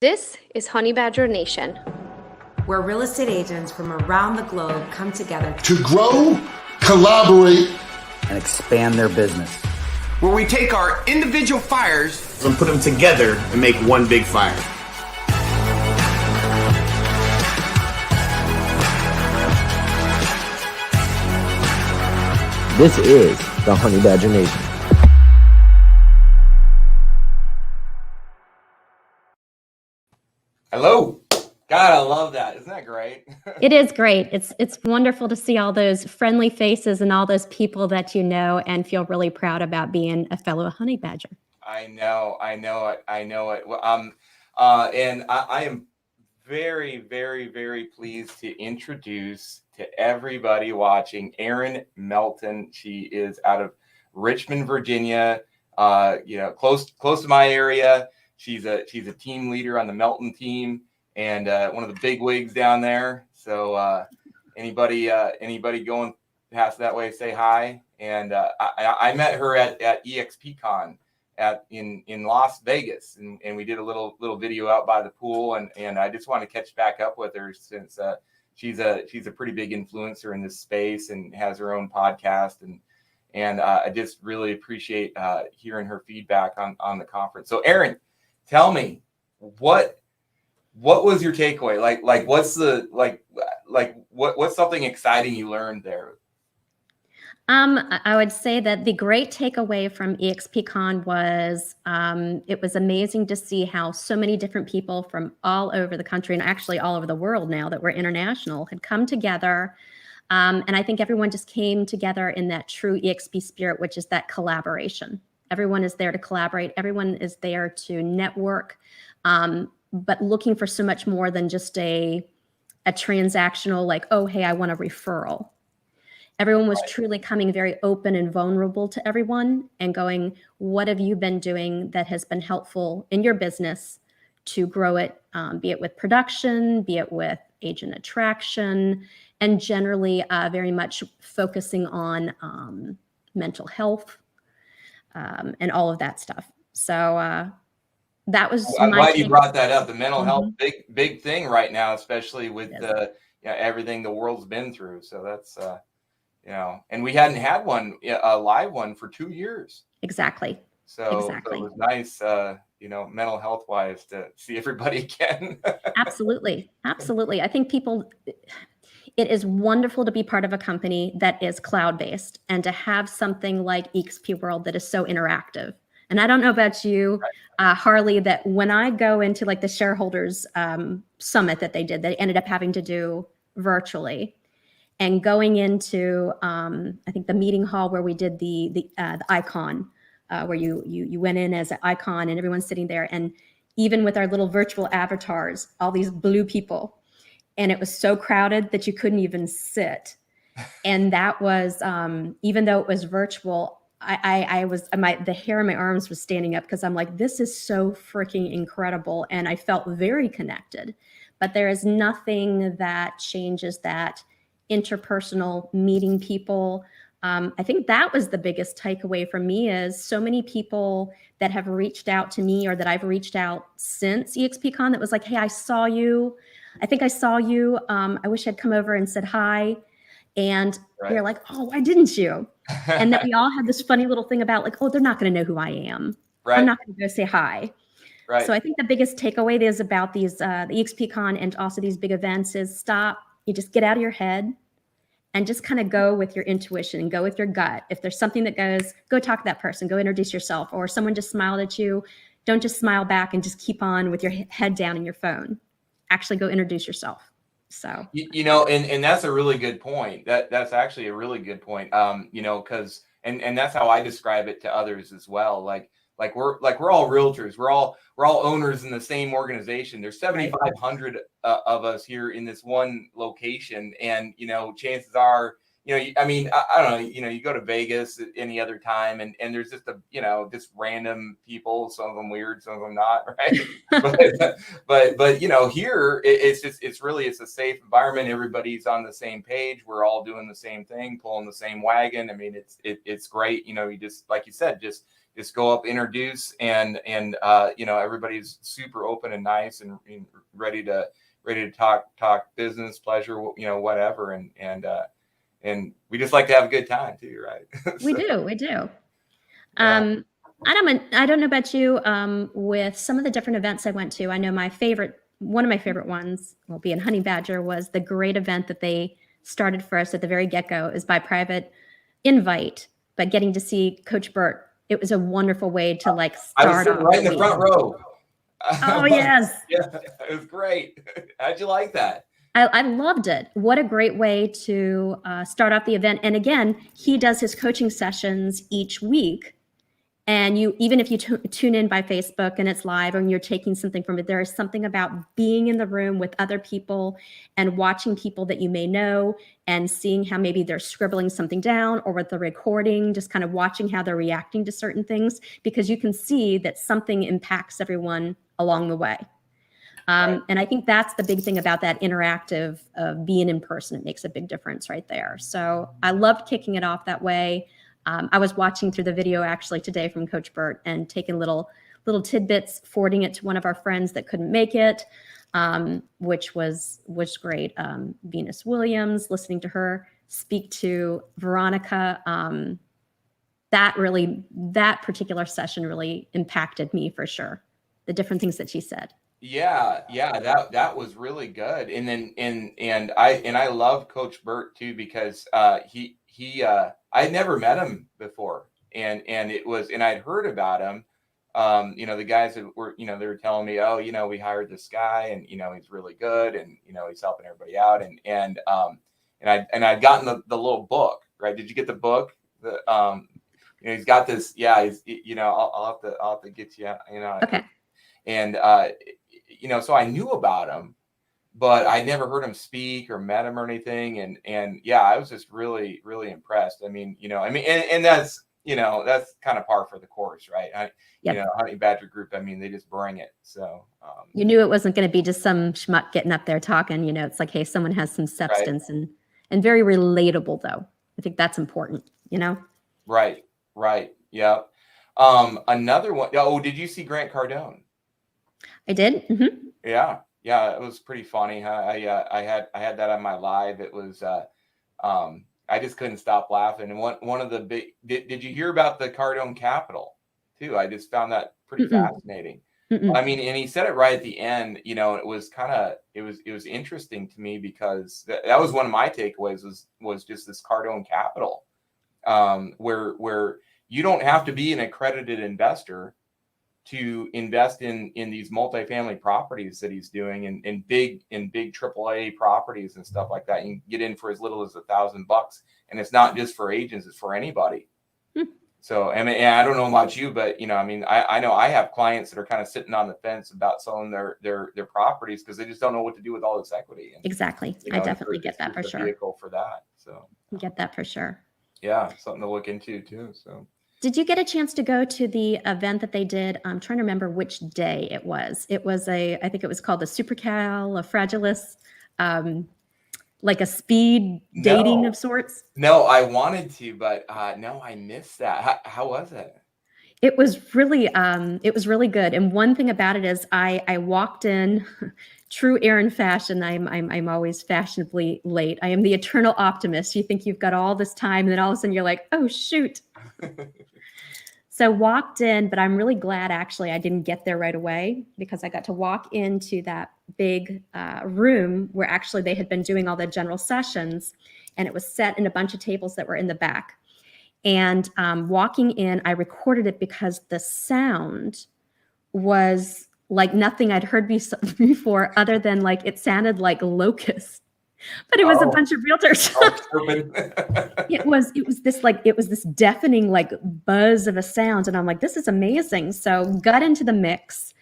This is Honey Badger Nation, where real estate agents from around the globe come together to grow, collaborate, and expand their business. Where we take our individual fires and put them together and make one big fire. This is the Honey Badger Nation. Hello. God, I love that. Isn't that great? It is great. It's wonderful to see all those friendly faces and all those people that you know and feel really proud about being a fellow honey badger. I know it. Well, and I am very, very, very pleased to introduce to everybody watching Erin Melton. She is out of Richmond, Virginia. Close to my area. She's a team leader on the Melton team and one of the big wigs down there. So anybody going past that way, say hi. And I met her at eXpcon in Las Vegas, and we did a little video out by the pool, and I just want to catch back up with her since she's a pretty big influencer in this space and has her own podcast, and I just really appreciate hearing her feedback on the conference. So Erin, tell me what was your takeaway? Like what's the what's something exciting you learned there? I would say that the great takeaway from eXpcon was it was amazing to see how so many different people from all over the country and actually all over the world now that we're international had come together. And I think everyone just came together in that true EXP spirit, which is that collaboration. Everyone is there to collaborate. Everyone is there to network, but looking for so much more than just a transactional, like, oh, hey, I want a referral. Everyone was truly coming very open and vulnerable to everyone and going, what have you been doing that has been helpful in your business to grow it, be it with production, be it with agent attraction, and generally very much focusing on mental health and all of that stuff. So that was I'm glad you brought that up. The mental health, big thing right now, especially with everything the world's been through. So that's and we hadn't had a live one for 2 years. Exactly. So it was nice, mental health wise to see everybody again. Absolutely. I think it is wonderful to be part of a company that is cloud-based and to have something like eXp World that is so interactive. And I don't know about you, Harley, that when I go into like the shareholders summit that they did, they ended up having to do virtually, and going into I think the meeting hall where we did the icon, where you went in as an icon and everyone's sitting there, and even with our little virtual avatars, all these blue people. And it was so crowded that you couldn't even sit. And that was, even though it was virtual, the hair on my arms was standing up because I'm like, this is so freaking incredible. And I felt very connected. But there is nothing that changes that interpersonal meeting people. I think that was the biggest takeaway from me, is so many people that have reached out to me or that I've reached out since eXpcon that was like, hey, I saw you. I think I saw you. I wish I'd come over and said hi. And they're like, oh, why didn't you? And that we all had this funny little thing about like, oh, they're not going to know who I am. Right. I'm not going to go say hi. Right. So I think the biggest takeaway is about these, the eXpcon and also these big events is stop. You just get out of your head and just kind of go with your intuition and go with your gut. If there's something that goes, go talk to that person, go introduce yourself, or someone just smiled at you. Don't just smile back and just keep on with your head down in your phone. Actually go introduce yourself. So, and that's a really good point. That's actually a really good point. Because and that's how I describe it to others as well. Like we're all realtors. We're all owners in the same organization. There's 7,500 of us here in this one location, and chances are, I don't know, you go to Vegas at any other time, and there's just just random people. Some of them weird, some of them not, right? but here it's a safe environment. Everybody's on the same page. We're all doing the same thing, pulling the same wagon. I mean, it's great. You just, like you said, just just go up, introduce, and everybody's super open and nice and ready to talk business, pleasure, whatever, and we just like to have a good time too, right? We do. Yeah. I don't know about you. With some of the different events I went to, I know one of my favorite ones, being Honey Badger, was the great event that they started for us at the very get-go. Is by private invite, but getting to see Coach Burt, it was a wonderful way to start. I was sitting right in the front row. Oh yes, yeah, it was great. How'd you like that? I loved it. What a great way to start off the event. And again, he does his coaching sessions each week. And even if you tune in by Facebook and it's live and you're taking something from it, there is something about being in the room with other people and watching people that you may know and seeing how maybe they're scribbling something down, or with the recording, just kind of watching how they're reacting to certain things, because you can see that something impacts everyone along the way. And I think that's the big thing about that interactive being in person. It makes a big difference right there. So I loved kicking it off that way. I was watching through the video actually today from Coach Burt and taking little tidbits, forwarding it to one of our friends that couldn't make it, which was great. Venus Williams, listening to her speak to Veronica, that particular session really impacted me for sure. The different things that she said. Yeah, that was really good. And then and I love Coach Burt too, because he I'd never met him before, and I'd heard about him. The guys that were, they were telling me, oh, we hired this guy, and he's really good, and he's helping everybody out, and I'd gotten the little book, right? Did you get the book? He's got this. Yeah, I'll have to get you. Okay. And so I knew about him, but I never heard him speak or met him or anything. And yeah, I was just really, really impressed. And that's, that's kind of par for the course, right? Honey Badger Group, they just bring it. So you knew it wasn't going to be just some schmuck getting up there talking, it's like, hey, someone has some substance, right. and very relatable though. I think that's important, Right. Yeah. Another one. Oh, did you see Grant Cardone? I did. Mm-hmm. Yeah, it was pretty funny. I had that on my live. It was I just couldn't stop laughing. And one of the big did you hear about the Cardone Capital too? I just found that pretty fascinating. And he said it right at the end. It was it was interesting to me, because that was one of my takeaways was just this Cardone Capital, where you don't have to be an accredited investor to invest in these multifamily properties that he's doing, in big AAA properties and stuff like that. You can get in for as little as $1,000, and it's not just for agents; it's for anybody. So, and I don't know about you, but I know I have clients that are kind of sitting on the fence about selling their properties because they just don't know what to do with all this equity. And, exactly, I definitely get that for sure. Vehicle for that, so you get that for sure. Yeah, something to look into too. So. Did you get a chance to go to the event that they did? I'm trying to remember which day it was. It was I think it was called the Supercalifragilis, like a speed dating of sorts. No, I wanted to, but no, I missed that. How was it? It was really good. And one thing about it is I walked in, true Erin fashion. I'm always fashionably late. I am the eternal optimist. You think you've got all this time, and then all of a sudden you're like, oh shoot. So walked in, but I'm really glad actually I didn't get there right away, because I got to walk into that big room where actually they had been doing all the general sessions, and it was set in a bunch of tables that were in the back. And walking in, I recorded it because the sound was like nothing I'd heard before, other than like it sounded like locusts. But it was a bunch of realtors. It was this deafening like buzz of a sound, and I'm like, this is amazing. So got into the mix,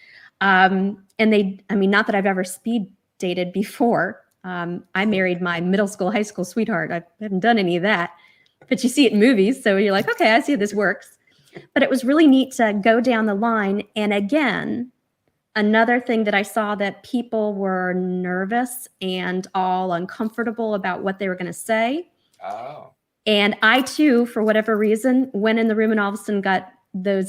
and not that I've ever speed dated before. I married my middle school, high school sweetheart. I haven't done any of that, but you see it in movies, so you're like, okay, I see how this works. But it was really neat to go down the line, and again, another thing that I saw, that people were nervous and all uncomfortable about what they were going to say. Oh. And I too, for whatever reason, went in the room and all of a sudden got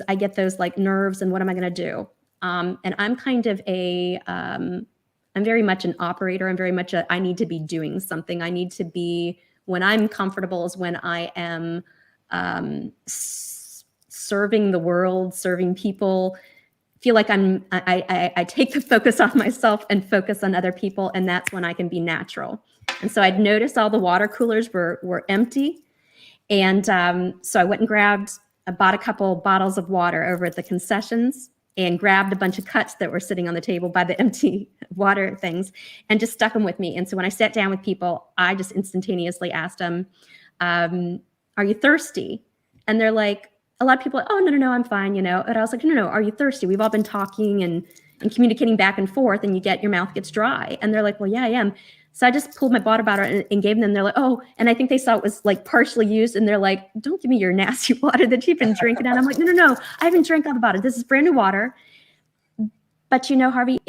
I get those like nerves and what am I going to do? And I'm kind of I'm very much an operator. I'm very much I need to be doing something. I need to be, when I'm comfortable is when I am serving the world, serving people, feel like I take the focus off myself and focus on other people. And that's when I can be natural. And so I'd noticed all the water coolers were empty. And so I went and bought a couple bottles of water over at the concessions and grabbed a bunch of cuts that were sitting on the table by the empty water things and just stuck them with me. And so when I sat down with people, I just instantaneously asked them, are you thirsty? And they're like, a lot of people, oh, no, I'm fine, And I was like, no, are you thirsty? We've all been talking and communicating back and forth and your mouth gets dry. And they're like, well, yeah, I am. So I just pulled my water bottle and gave them. They're like, oh, and I think they saw it was like partially used. And they're like, don't give me your nasty water that you've been drinking. And I'm like, no, I haven't drank all the water. This is brand new water. But Harvey,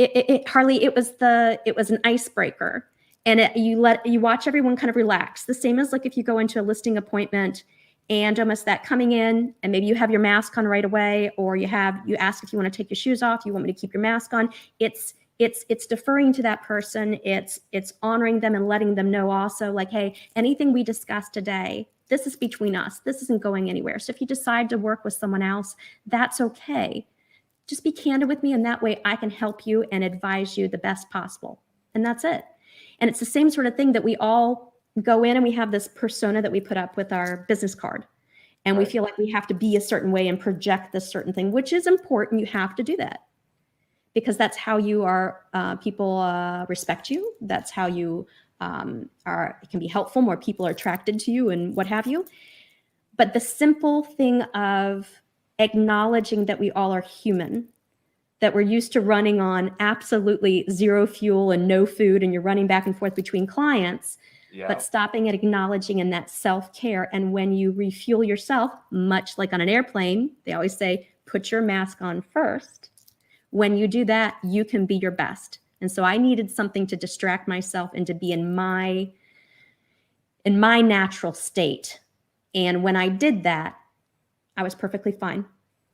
Harley, it was an icebreaker. And you watch everyone kind of relax. The same as like if you go into a listing appointment and almost that coming in and maybe you have your mask on right away, or you ask if you want to take your shoes off, you want me to keep your mask on. It's deferring to that person. It's honoring them and letting them know also like, hey, anything we discussed today, this is between us. This isn't going anywhere. So if you decide to work with someone else, that's okay. Just be candid with me, and that way I can help you and advise you the best possible. And that's it. And it's the same sort of thing that we all go in and we have this persona that we put up with our business card. And we feel like we have to be a certain way and project this certain thing, which is important. You have to do that because that's how you are, people respect you. That's how you it can be helpful. More people are attracted to you and what have you. But the simple thing of acknowledging that we all are human, that we're used to running on absolutely zero fuel and no food, and you're running back and forth between clients, but stopping and acknowledging in that self-care. And when you refuel yourself, much like on an airplane, they always say, put your mask on first. When you do that, you can be your best. And so I needed something to distract myself and to be in my natural state. And when I did that, I was perfectly fine.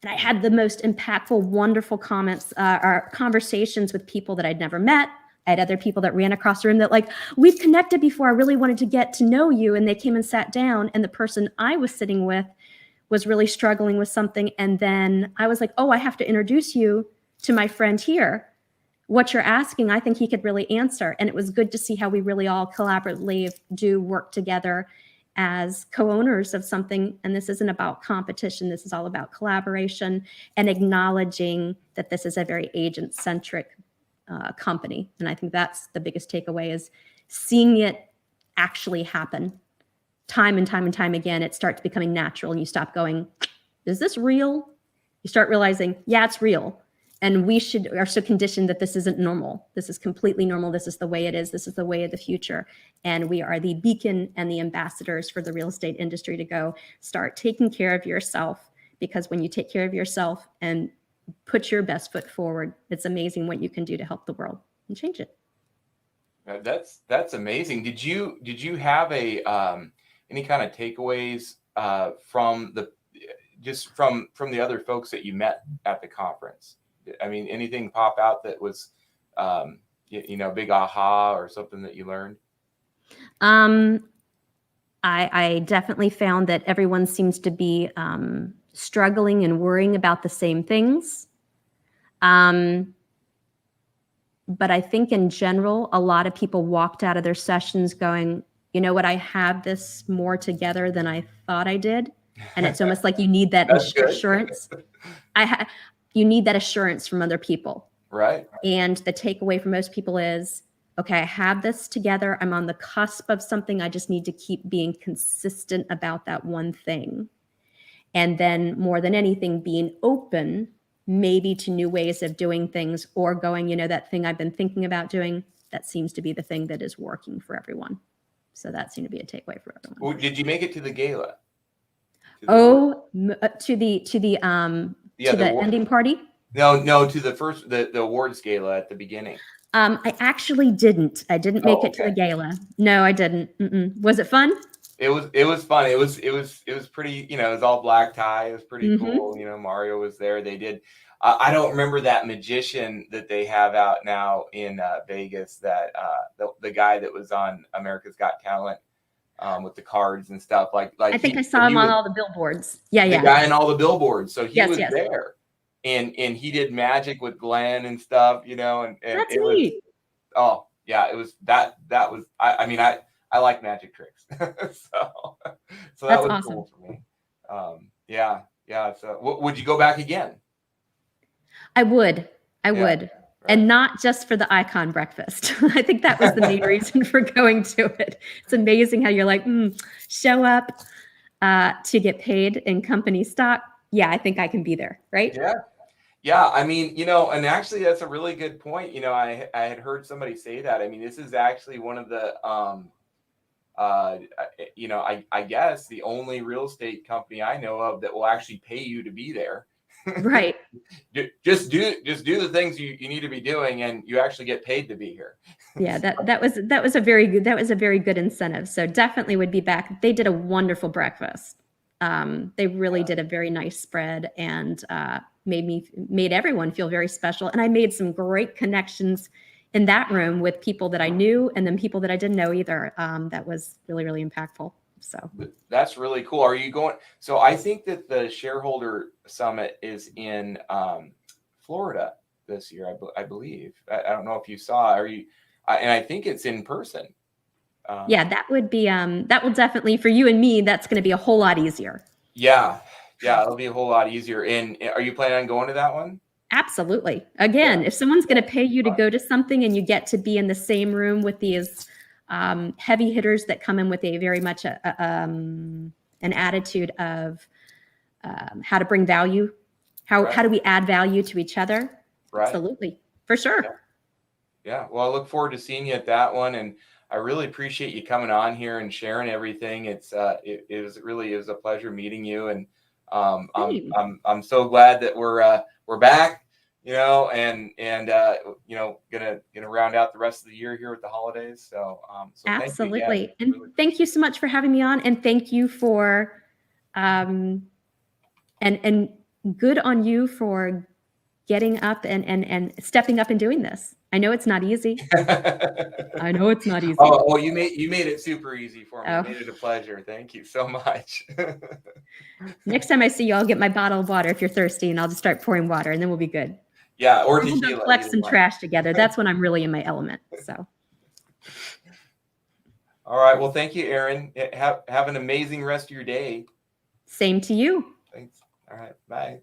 And I had the most impactful, wonderful comments or conversations with people that I'd never met. I had other people that ran across the room that like, we've connected before. I really wanted to get to know you. And they came and sat down, and the person I was sitting with was really struggling with something. And then I was like, oh, I have to introduce you to my friend here. What you're asking, I think he could really answer. And it was good to see how we really all collaboratively do work together as co-owners of something. And this isn't about competition. This is all about collaboration and acknowledging that this is a very agent-centric company. And I think that's the biggest takeaway, is seeing it actually happen time and time and time again. It starts becoming natural, and you stop going, is this real? You start realizing, yeah, it's real. And we are so conditioned that this isn't normal. This is completely normal. This is the way it is. This is the way of the future. And we are the beacon and the ambassadors for the real estate industry to go start taking care of yourself. Because when you take care of yourself and put your best foot forward, it's amazing what you can do to help the world and change it. That's amazing. Did you have any kind of takeaways from the other folks that you met at the conference? I mean, anything pop out that was, big aha or something that you learned? I definitely found that everyone seems to be struggling and worrying about the same things. But I think in general, a lot of people walked out of their sessions going, you know what, I have this more together than I thought I did. And it's almost like you need that assurance. You need that assurance from other people. Right. And the takeaway for most people is, okay, I have this together. I'm on the cusp of something. I just need to keep being consistent about that one thing. And then more than anything, being open maybe to new ways of doing things, or going, that thing I've been thinking about doing, that seems to be the thing that is working for everyone. So that seemed to be a takeaway for everyone. Well, did you make it to the gala? To the ending party? No, to the awards gala at the beginning. I actually didn't. I didn't make it to the gala. No, I didn't. Was it fun? it was fun. It was pretty, you know, it was all black tie. It was pretty Mm-hmm. cool. You know, Mario was there. They did. I don't remember that magician that they have out now in Vegas. That the guy that was on America's Got Talent with the cards and stuff. Like I think I saw him on all the billboards. Yeah, the guy in all the billboards. So he Yes, was yes. there, and he did magic with Glenn and stuff. You know, and That's it neat. was. Oh yeah, it was that was. I mean I like magic tricks, so that That's was awesome. cool for me. Yeah. So would you go back again? I would. Yeah, Would. And not just for the icon breakfast. I think that was the main reason for going to it. It's amazing how you're like, show up to get paid in company stock. Yeah, I think I can be there, right? Yeah. I mean, you know, and actually that's a really good point. You know, I had heard somebody say that. I mean, this is actually one of the you know, I guess the only real estate company I know of that will actually pay you to be there. Right. Just do the things you need to be doing, and you actually get paid to be here. Yeah, that was a very good incentive. So definitely would be back. They did a wonderful breakfast. They really did a very nice spread, and made everyone feel very special. And I made some great connections in that room with people that I knew, and then people that I didn't know either. That was really, really impactful. So That's really cool. Are you going? So I think that the shareholder summit is in Florida this year. I believe. I don't know if you saw. Are you? And I think it's in person. Yeah, that would be. That will definitely, for you and me, that's going to be a whole lot easier. Yeah, it'll be a whole lot easier. And are you planning on going to that one? Absolutely. Again, if someone's going to pay you to go to something and you get to be in the same room with these heavy hitters that come in with a very much an attitude of how to bring value, how do we add value to each other? Right. Absolutely, for sure. Yeah. Well, I look forward to seeing you at that one, and I really appreciate you coming on here and sharing everything. It's it was a pleasure meeting you, and I'm so glad that we're back. You know, and you know, gonna round out the rest of the year here with the holidays. So Absolutely. And thank you so much for having me on, and thank you for and good on you for getting up and stepping up and doing this. I know it's not easy. I know it's not easy. Oh, you made it super easy for me. Oh. You made it a pleasure. Thank you so much. Next time I see you, I'll get my bottle of water if you're thirsty, and I'll just start pouring water, and then we'll be good. Yeah, or we'll tequila. collect some trash together. That's when I'm really in my element. So. All right. Well, thank you, Erin. Have an amazing rest of your day. Same to you. Thanks. All right. Bye.